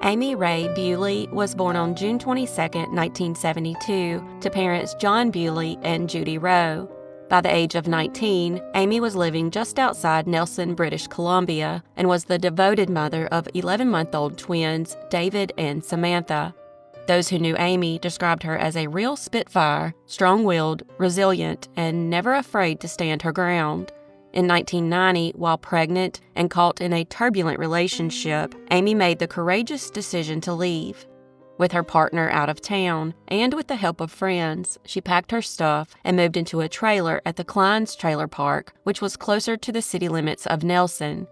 Aimee Rae Beaulieu was born on June 22, 1972, to parents John Beaulieu and Judy Rowe. By the age of 19, Aimee was living just outside Nelson, British Columbia, and was the devoted mother of 11-month-old twins David and Samantha. Those who knew Aimee described her as a real spitfire, strong-willed, resilient, and never afraid to stand her ground. In 1990, while pregnant and caught in a turbulent relationship, Aimee made the courageous decision to leave. With her partner out of town, and with the help of friends, she packed her stuff and moved into a trailer at the Kleins Trailer Park, which was closer to the city limits of Nelson.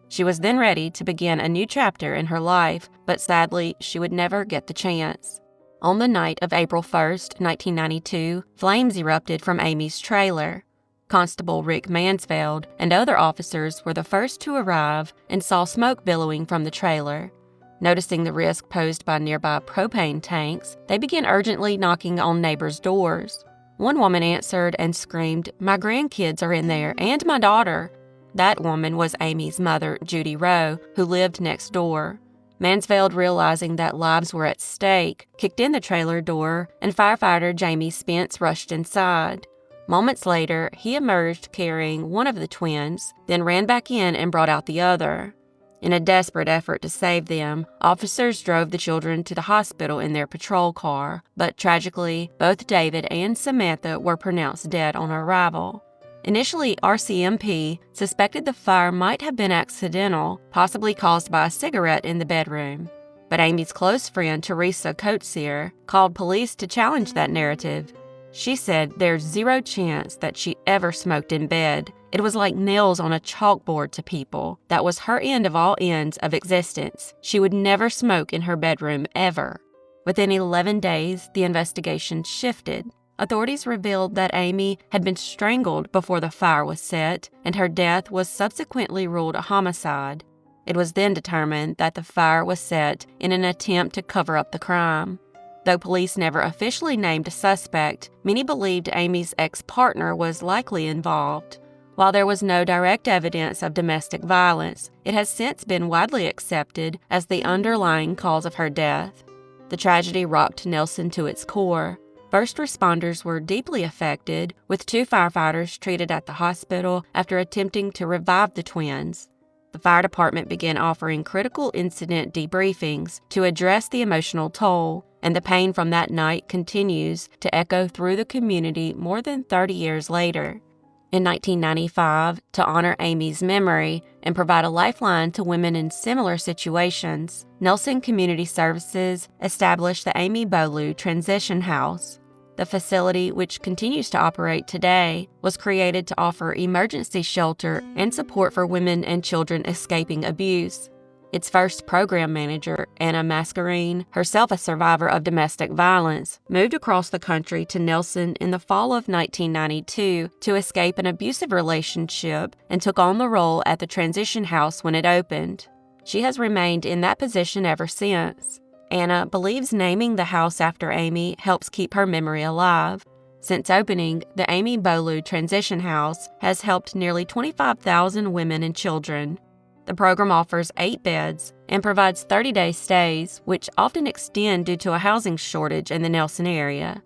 She was then ready to begin a new chapter in her life, but sadly, she would never get the chance. On the night of April 1, 1992, flames erupted from Aimee's trailer. Constable Rick Mansfeld and other officers were the first to arrive and saw smoke billowing from the trailer. Noticing the risk posed by nearby propane tanks, they began urgently knocking on neighbors' doors. One woman answered and screamed, "My grandkids are in there, and my daughter." That woman was Aimee's mother, Judy Rowe, who lived next door. Mansfeld, realizing that lives were at stake, kicked in the trailer door, and firefighter Jamie Spence rushed inside. Moments later, he emerged carrying one of the twins, then ran back in and brought out the other. In a desperate effort to save them, officers drove the children to the hospital in their patrol car, but tragically, both David and Samantha were pronounced dead on arrival. Initially, RCMP suspected the fire might have been accidental, possibly caused by a cigarette in the bedroom. But Aimee's close friend Teresa Coetzee called police to challenge that narrative. She said there's zero chance that she ever smoked in bed. It was like nails on a chalkboard to people. That was her end of all ends of existence. She would never smoke in her bedroom, ever. Within 11 days, the investigation shifted. Authorities revealed that Aimee had been strangled before the fire was set, and her death was subsequently ruled a homicide. It was then determined that the fire was set in an attempt to cover up the crime. Though police never officially named a suspect, many believed Aimee's ex-partner was likely involved. While there was no direct evidence of domestic violence, it has since been widely accepted as the underlying cause of her death. The tragedy rocked Nelson to its core. First responders were deeply affected, with 2 firefighters treated at the hospital after attempting to revive the twins. The fire department began offering critical incident debriefings to address the emotional toll, and the pain from that night continues to echo through the community more than 30 years later. In 1995, to honor Aimee's memory and provide a lifeline to women in similar situations, Nelson Community Services established the Aimee Beaulieu Transition House. The facility, which continues to operate today, was created to offer emergency shelter and support for women and children escaping abuse. Its first program manager, Anna Mascarene, herself a survivor of domestic violence, moved across the country to Nelson in the fall of 1992 to escape an abusive relationship and took on the role at the transition house when it opened. She has remained in that position ever since. Anna believes naming the house after Aimee helps keep her memory alive. Since opening, the Aimee Beaulieu Transition House has helped nearly 25,000 women and children. The program offers 8 beds and provides 30-day stays, which often extend due to a housing shortage in the Nelson area.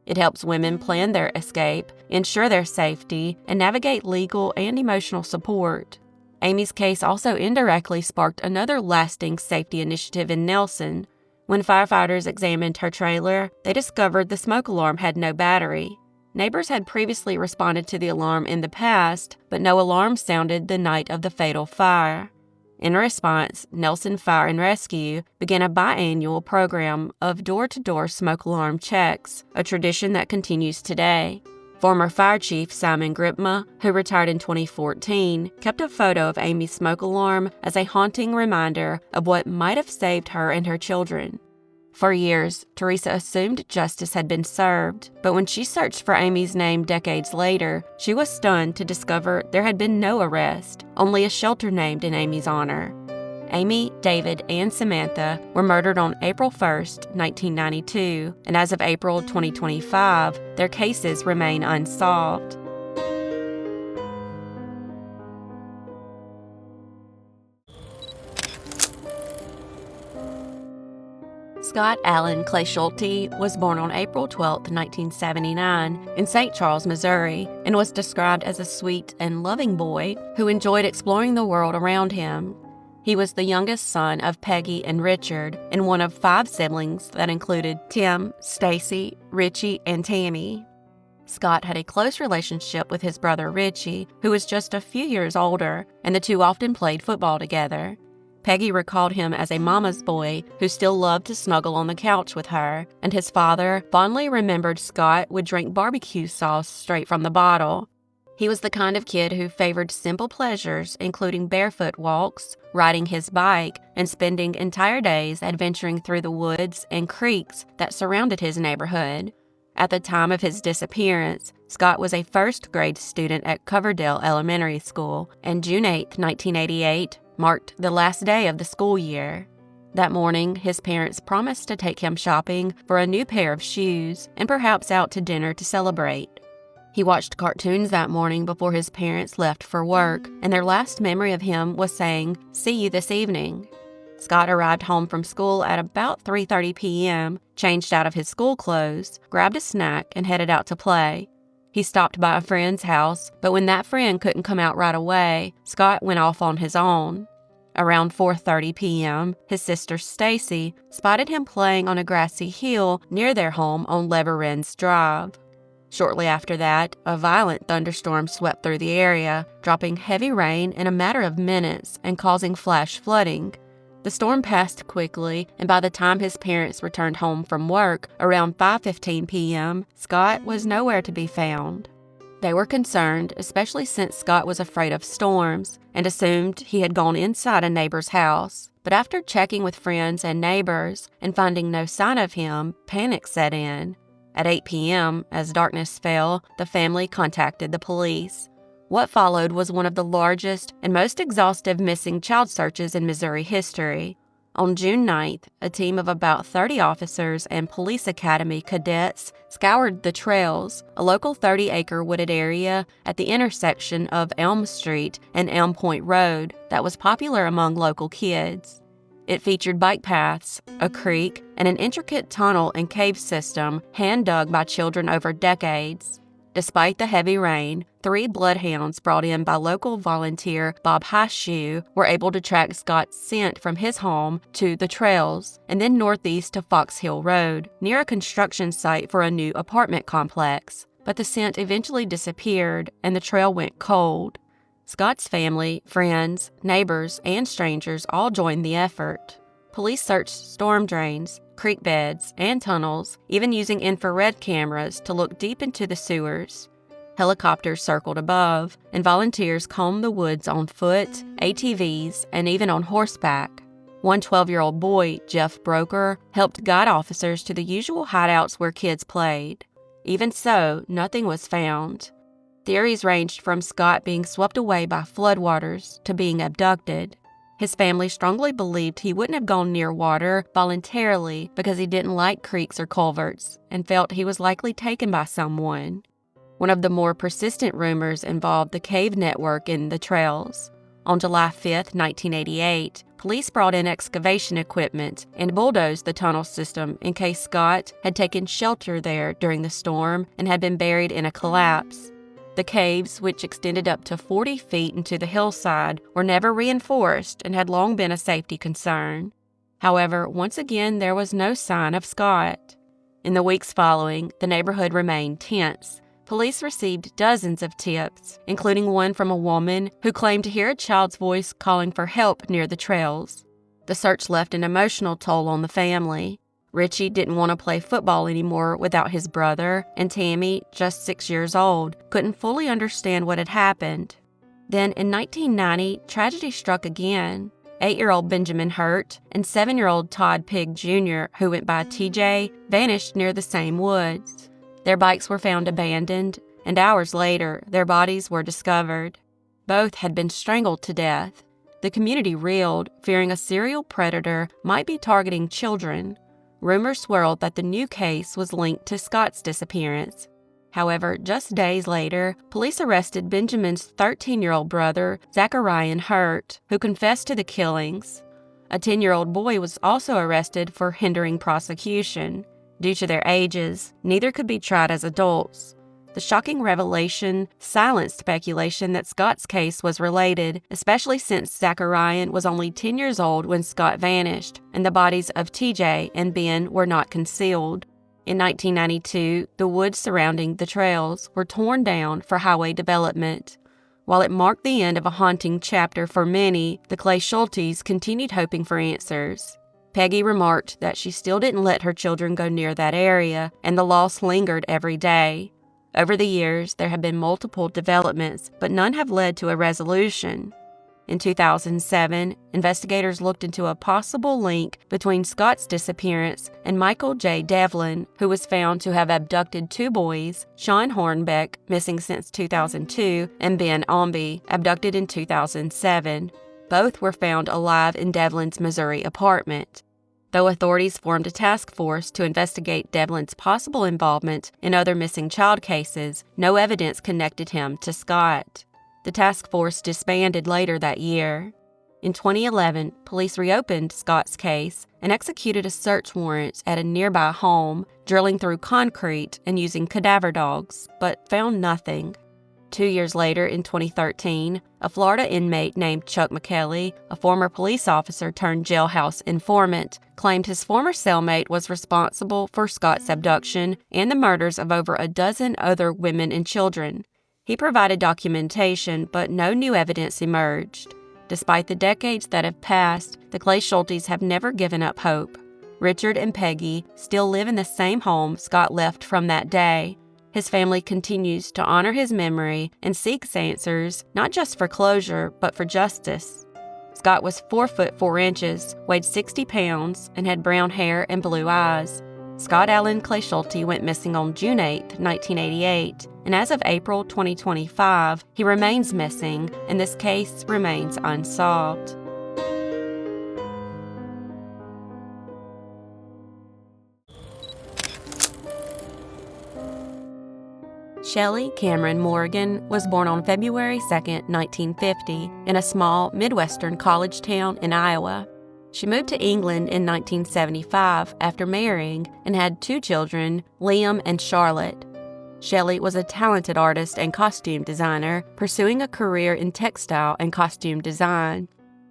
It helps women plan their escape, ensure their safety, and navigate legal and emotional support. Aimee's case also indirectly sparked another lasting safety initiative in Nelson. When firefighters examined her trailer, they discovered the smoke alarm had no battery. Neighbors had previously responded to the alarm in the past, but no alarm sounded the night of the fatal fire. In response, Nelson Fire and Rescue began a biannual program of door-to-door smoke alarm checks, a tradition that continues today. Former Fire Chief Simon Gripma, who retired in 2014, kept a photo of Aimee's smoke alarm as a haunting reminder of what might have saved her and her children. For years, Teresa assumed justice had been served, but when she searched for Aimee's name decades later, she was stunned to discover there had been no arrest, only a shelter named in Aimee's honor. Aimee, David, and Samantha were murdered on April 1, 1992, and as of April 2025, their cases remain unsolved. Scott Allen Kleeschulte was born on April 12, 1979, in St. Charles, Missouri, and was described as a sweet and loving boy who enjoyed exploring the world around him. He was the youngest son of Peggy and Richard, and one of 5 siblings that included Tim, Stacy, Richie, and Tammy. Scott had a close relationship with his brother Richie, who was just a few years older, and the two often played football together. Peggy recalled him as a mama's boy who still loved to snuggle on the couch with her, and his father fondly remembered Scott would drink barbecue sauce straight from the bottle. He was the kind of kid who favored simple pleasures, including barefoot walks, riding his bike, and spending entire days adventuring through the woods and creeks that surrounded his neighborhood. At the time of his disappearance, Scott was a first-grade student at Coverdale Elementary School, and June 8, 1988, marked the last day of the school year. That morning, his parents promised to take him shopping for a new pair of shoes and perhaps out to dinner to celebrate. He watched cartoons that morning before his parents left for work, and their last memory of him was saying, "See you this evening." Scott arrived home from school at about 3:30 p.m., changed out of his school clothes, grabbed a snack, and headed out to play. He stopped by a friend's house, but when that friend couldn't come out right away, Scott went off on his own. Around 4:30 p.m., his sister Stacy spotted him playing on a grassy hill near their home on Leverenz Drive. Shortly after that, a violent thunderstorm swept through the area, dropping heavy rain in a matter of minutes and causing flash flooding. The storm passed quickly, and by the time his parents returned home from work around 5:15 p.m., Scott was nowhere to be found. They were concerned, especially since Scott was afraid of storms, and assumed he had gone inside a neighbor's house. But after checking with friends and neighbors and finding no sign of him, panic set in. At 8 p.m., as darkness fell, the family contacted the police. What followed was one of the largest and most exhaustive missing child searches in Missouri history. On June 9th, a team of about 30 officers and police academy cadets scoured the trails, a local 30-acre wooded area at the intersection of Elm Street and Elm Point Road that was popular among local kids. It featured bike paths, a creek, and an intricate tunnel and cave system hand-dug by children over decades. Despite the heavy rain, 3 bloodhounds brought in by local volunteer Bob Highshoe were able to track Scott's scent from his home to the trails and then northeast to Fox Hill Road, near a construction site for a new apartment complex. But the scent eventually disappeared and the trail went cold. Scott's family, friends, neighbors, and strangers all joined the effort. Police searched storm drains, creek beds, and tunnels, even using infrared cameras to look deep into the sewers. Helicopters circled above, and volunteers combed the woods on foot, ATVs, and even on horseback. One 12-year-old boy, Jeff Broker, helped guide officers to the usual hideouts where kids played. Even so, nothing was found. Theories ranged from Scott being swept away by floodwaters to being abducted. His family strongly believed he wouldn't have gone near water voluntarily because he didn't like creeks or culverts and felt he was likely taken by someone. One of the more persistent rumors involved the cave network in the trails. On July 5, 1988, police brought in excavation equipment and bulldozed the tunnel system in case Scott had taken shelter there during the storm and had been buried in a collapse. The caves, which extended up to 40 feet into the hillside, were never reinforced and had long been a safety concern. However, once again, there was no sign of Scott. In the weeks following, the neighborhood remained tense. Police received dozens of tips, including one from a woman who claimed to hear a child's voice calling for help near the trails. The search left an emotional toll on the family. Richie didn't want to play football anymore without his brother, and Tammy, just 6 years old, couldn't fully understand what had happened. Then, in 1990, tragedy struck again. 8-year-old Benjamin Hurt and 7-year-old Todd Pig Jr., who went by TJ, vanished near the same woods. Their bikes were found abandoned, and hours later, their bodies were discovered. Both had been strangled to death. The community reeled, fearing a serial predator might be targeting children. Rumors swirled that the new case was linked to Scott's disappearance. However, just days later, police arrested Benjamin's 13-year-old brother, Zachariah Hurt, who confessed to the killings. A 10-year-old boy was also arrested for hindering prosecution. Due to their ages, neither could be tried as adults. The shocking revelation silenced speculation that Scott's case was related, especially since Zacharian was only 10 years old when Scott vanished, and the bodies of TJ and Ben were not concealed. In 1992, the woods surrounding the trails were torn down for highway development. While it marked the end of a haunting chapter for many, the Kleeschultes continued hoping for answers. Peggy remarked that she still didn't let her children go near that area, and the loss lingered every day. Over the years, there have been multiple developments, but none have led to a resolution. In 2007, investigators looked into a possible link between Scott's disappearance and Michael J. Devlin, who was found to have abducted 2 boys, Sean Hornbeck, missing since 2002, and Ben Omby, abducted in 2007. Both were found alive in Devlin's Missouri apartment. Though authorities formed a task force to investigate Devlin's possible involvement in other missing child cases, no evidence connected him to Scott. The task force disbanded later that year. In 2011, police reopened Scott's case and executed a search warrant at a nearby home, drilling through concrete and using cadaver dogs, but found nothing. 2 years later, in 2013, a Florida inmate named Chuck McKelly, a former police officer turned jailhouse informant, claimed his former cellmate was responsible for Scott's abduction and the murders of over a dozen other women and children. He provided documentation, but no new evidence emerged. Despite the decades that have passed, the Kleeschultes have never given up hope. Richard and Peggy still live in the same home Scott left from that day. His family continues to honor his memory and seeks answers, not just for closure, but for justice. Scott was 4 foot 4 inches, weighed 60 pounds, and had brown hair and blue eyes. Scott Allen Kleeschulte went missing on June 8, 1988, and as of April 2025, he remains missing, and this case remains unsolved. Shelley Cameron Morgan was born on February 2, 1950, in a small Midwestern college town in Iowa. She moved to England in 1975 after marrying and had 2 children, Liam and Charlotte. Shelley was a talented artist and costume designer, pursuing a career in textile and costume design.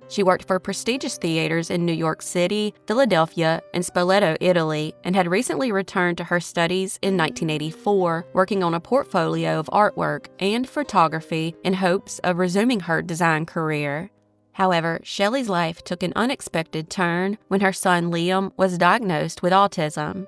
She worked for prestigious theaters in New York City, Philadelphia, and Spoleto, Italy, and had recently returned to her studies in 1984, working on a portfolio of artwork and photography in hopes of resuming her design career. However, Shelley's life took an unexpected turn when her son Liam was diagnosed with autism.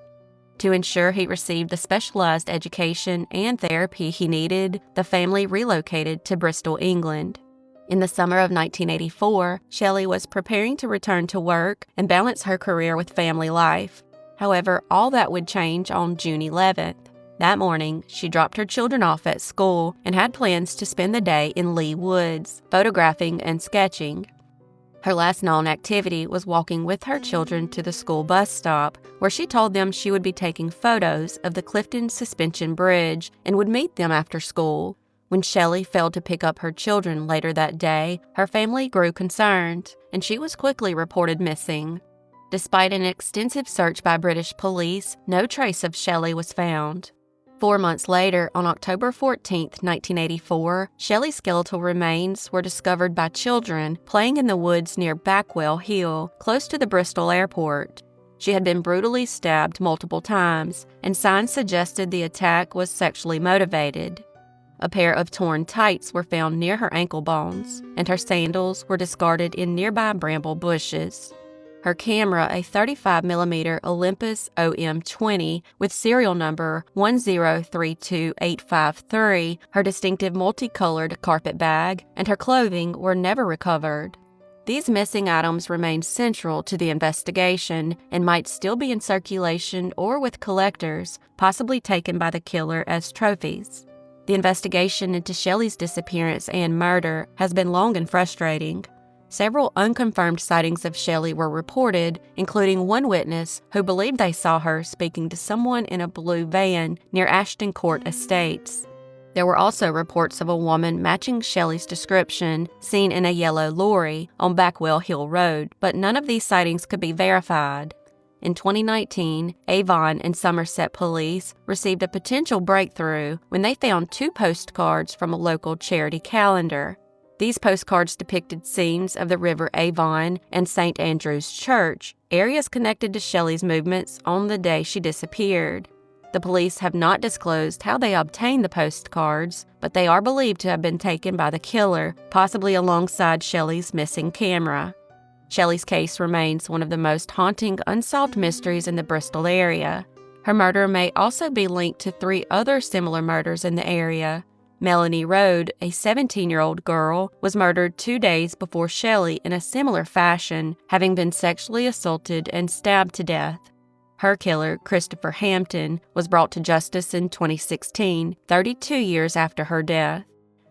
To ensure he received the specialized education and therapy he needed, the family relocated to Bristol, England. In the summer of 1984, Shelley was preparing to return to work and balance her career with family life. However, all that would change on June 11th. That morning, she dropped her children off at school and had plans to spend the day in Lee Woods, photographing and sketching. Her last known activity was walking with her children to the school bus stop, where she told them she would be taking photos of the Clifton Suspension Bridge and would meet them after school. When Shelley failed to pick up her children later that day, her family grew concerned, and she was quickly reported missing. Despite an extensive search by British police, no trace of Shelley was found. 4 months later, on October 14, 1984, Shelley's skeletal remains were discovered by children playing in the woods near Backwell Hill, close to the Bristol airport. She had been brutally stabbed multiple times, and signs suggested the attack was sexually motivated. A pair of torn tights were found near her ankle bones, and her sandals were discarded in nearby bramble bushes. Her camera, a 35mm Olympus OM20 with serial number 1032853, her distinctive multicolored carpet bag, and her clothing were never recovered. These missing items remain central to the investigation and might still be in circulation or with collectors, possibly taken by the killer as trophies. The investigation into Shelley's disappearance and murder has been long and frustrating. Several unconfirmed sightings of Shelley were reported, including one witness who believed they saw her speaking to someone in a blue van near Ashton Court Estates. There were also reports of a woman matching Shelley's description seen in a yellow lorry on Backwell Hill Road, but none of these sightings could be verified. In 2019, Avon and Somerset police received a potential breakthrough when they found 2 postcards from a local charity calendar. These postcards depicted scenes of the River Avon and St. Andrew's Church, areas connected to Shelley's movements on the day she disappeared. The police have not disclosed how they obtained the postcards, but they are believed to have been taken by the killer, possibly alongside Shelley's missing camera. Shelley's case remains one of the most haunting unsolved mysteries in the Bristol area. Her murder may also be linked to 3 other similar murders in the area. Melanie Rode, a 17-year-old girl, was murdered 2 days before Shelley in a similar fashion, having been sexually assaulted and stabbed to death. Her killer, Christopher Hampton, was brought to justice in 2016, 32 years after her death.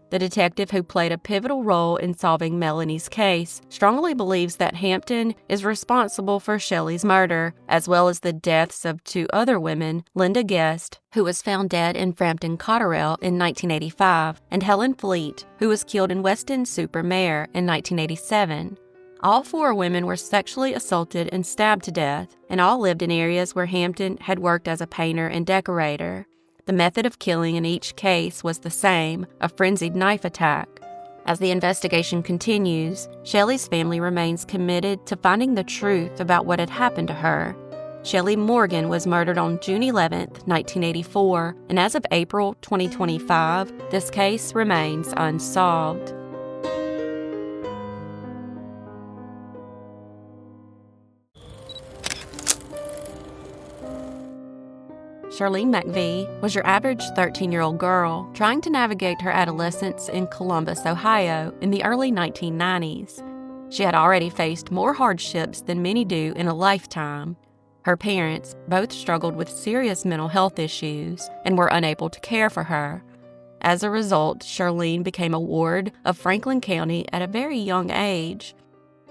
The detective who played a pivotal role in solving Melanie's case strongly believes that Hampton is responsible for Shelley's murder, as well as the deaths of 2 other women, Linda Guest, who was found dead in Frampton Cotterell in 1985, and Helen Fleet, who was killed in Weston-super-Mare in 1987. All 4 women were sexually assaulted and stabbed to death, and all lived in areas where Hampton had worked as a painter and decorator. The method of killing in each case was the same, a frenzied knife attack. As the investigation continues, Shelley's family remains committed to finding the truth about what had happened to her. Shelley Morgan was murdered on June 11, 1984, and as of April 2025, this case remains unsolved. Shurlean McVea was your average 13-year-old girl trying to navigate her adolescence in Columbus, Ohio in the early 1990s. She had already faced more hardships than many do in a lifetime. Her parents both struggled with serious mental health issues and were unable to care for her. As a result, Shurlean became a ward of Franklin County at a very young age,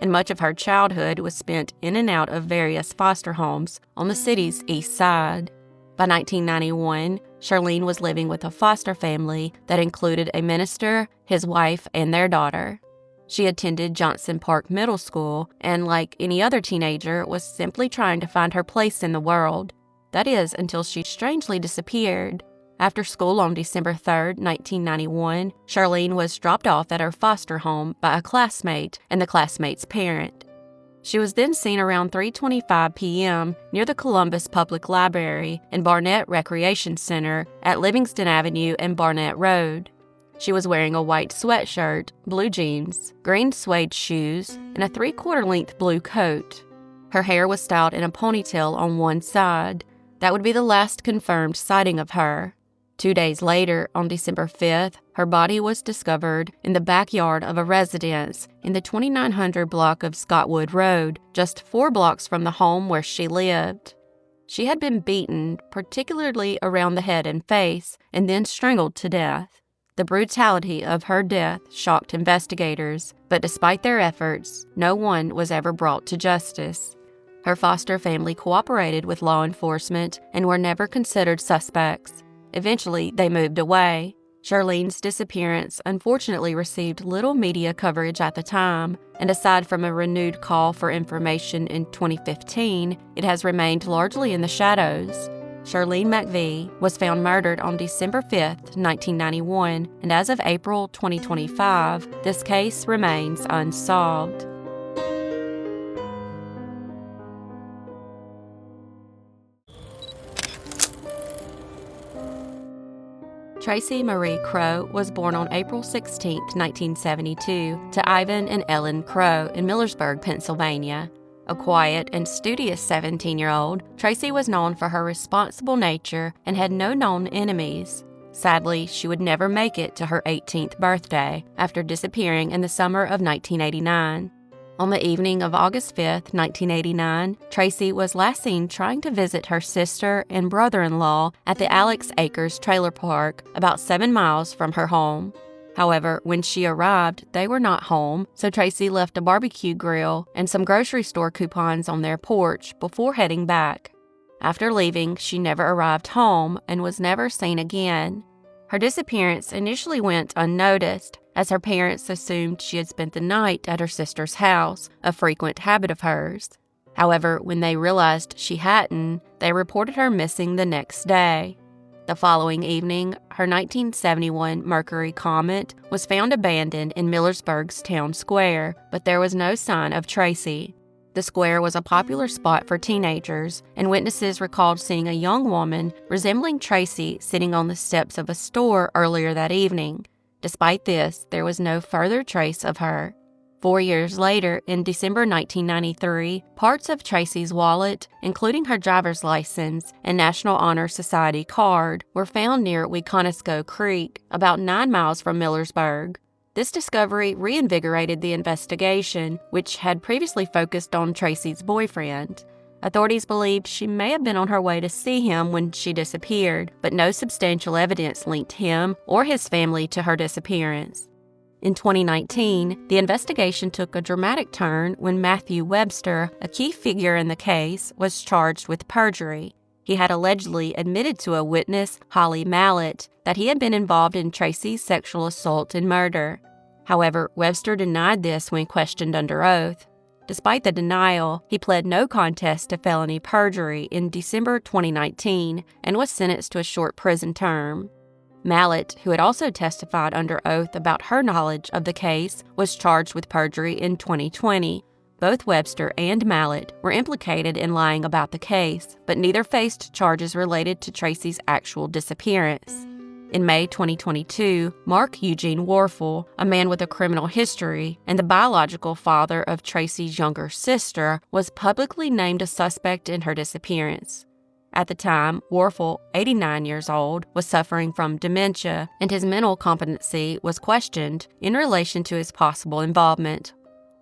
and much of her childhood was spent in and out of various foster homes on the city's east side. By 1991, Shurlean was living with a foster family that included a minister, his wife, and their daughter. She attended Johnson Park Middle School and, like any other teenager, was simply trying to find her place in the world. That is, until she strangely disappeared. After school on December 3, 1991, Shurlean was dropped off at her foster home by a classmate and the classmate's parent. She was then seen around 3:25 p.m. near the Columbus Public Library and Barnett Recreation Center at Livingston Avenue and Barnett Road. She was wearing a white sweatshirt, blue jeans, green suede shoes, and a 3/4 length blue coat. Her hair was styled in a ponytail on one side. That would be the last confirmed sighting of her. 2 days later, on December 5th, her body was discovered in the backyard of a residence in the 2900 block of Scottwood Road, just 4 blocks from the home where she lived. She had been beaten, particularly around the head and face, and then strangled to death. The brutality of her death shocked investigators, but despite their efforts, no one was ever brought to justice. Her foster family cooperated with law enforcement and were never considered suspects. Eventually, they moved away. Shurlean's disappearance unfortunately received little media coverage at the time, and aside from a renewed call for information in 2015, it has remained largely in the shadows. Shurlean McVea was found murdered on December 5, 1991, and as of April 2025, this case remains unsolved. Tracy Marie Kroh was born on April 16, 1972, to Ivan and Ellen Kroh in Millersburg, Pennsylvania. A quiet and studious 17-year-old, Tracy was known for her responsible nature and had no known enemies. Sadly, she would never make it to her 18th birthday after disappearing in the summer of 1989. On the evening of August 5, 1989, Tracy was last seen trying to visit her sister and brother-in-law at the Alex Acres trailer park about 7 miles from her home. However, when she arrived, they were not home, so Tracy left a barbecue grill and some grocery store coupons on their porch before heading back. After leaving, she never arrived home and was never seen again. Her disappearance initially went unnoticed, as her parents assumed she had spent the night at her sister's house, a frequent habit of hers. However, when they realized she hadn't, they reported her missing the next day. The following evening, her 1971 Mercury Comet was found abandoned in Millersburg's town square, but there was no sign of Tracy. The square was a popular spot for teenagers, and witnesses recalled seeing a young woman resembling Tracy sitting on the steps of a store earlier that evening. Despite this, there was no further trace of her. 4 years later, in December 1993, parts of Tracy's wallet, including her driver's license and National Honor Society card, were found near Weconisco Creek, about 9 miles from Millersburg. This discovery reinvigorated the investigation, which had previously focused on Tracy's boyfriend. Authorities believed she may have been on her way to see him when she disappeared, but no substantial evidence linked him or his family to her disappearance. In 2019, the investigation took a dramatic turn when Matthew Webster, a key figure in the case, was charged with perjury. He had allegedly admitted to a witness, Holly Mallett, that he had been involved in Tracy's sexual assault and murder. However, Webster denied this when questioned under oath. Despite the denial, he pled no contest to felony perjury in December 2019 and was sentenced to a short prison term. Mallett, who had also testified under oath about her knowledge of the case, was charged with perjury in 2020. Both Webster and Mallett were implicated in lying about the case, but neither faced charges related to Tracy's actual disappearance. In May 2022, Mark Eugene Warfel, a man with a criminal history and the biological father of Tracy's younger sister, was publicly named a suspect in her disappearance. At the time, Warfel, 89 years old, was suffering from dementia, and his mental competency was questioned in relation to his possible involvement.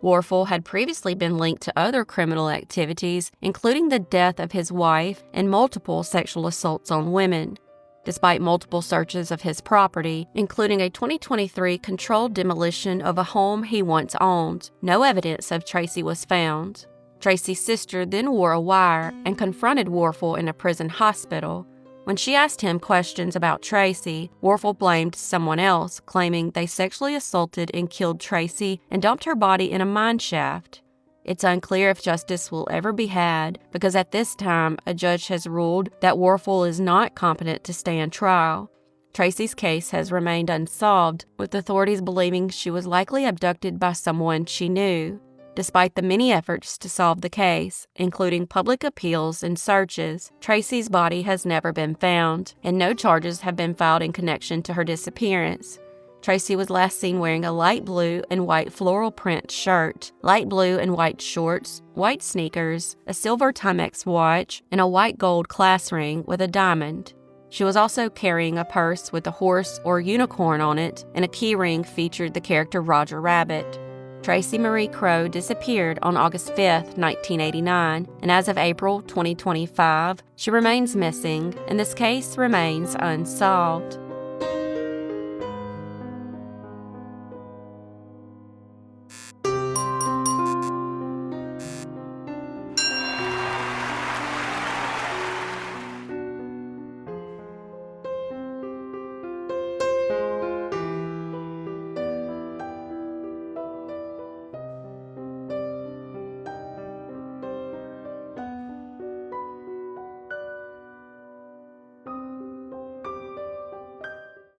Warfel had previously been linked to other criminal activities, including the death of his wife and multiple sexual assaults on women. Despite multiple searches of his property, including a 2023 controlled demolition of a home he once owned, no evidence of Tracy was found. Tracy's sister then wore a wire and confronted Warfel in a prison hospital. When she asked him questions about Tracy, Warfel blamed someone else, claiming they sexually assaulted and killed Tracy and dumped her body in a mine shaft. It's unclear if justice will ever be had, because at this time, a judge has ruled that Warfel is not competent to stand trial. Tracy's case has remained unsolved, with authorities believing she was likely abducted by someone she knew. Despite the many efforts to solve the case, including public appeals and searches, Tracy's body has never been found, and no charges have been filed in connection to her disappearance. Tracy was last seen wearing a light blue and white floral print shirt, light blue and white shorts, white sneakers, a silver Timex watch, and a white gold class ring with a diamond. She was also carrying a purse with a horse or unicorn on it, and a key ring featured the character Roger Rabbit. Tracy Marie Kroh disappeared on August 5, 1989, and as of April 2025, she remains missing, and this case remains unsolved.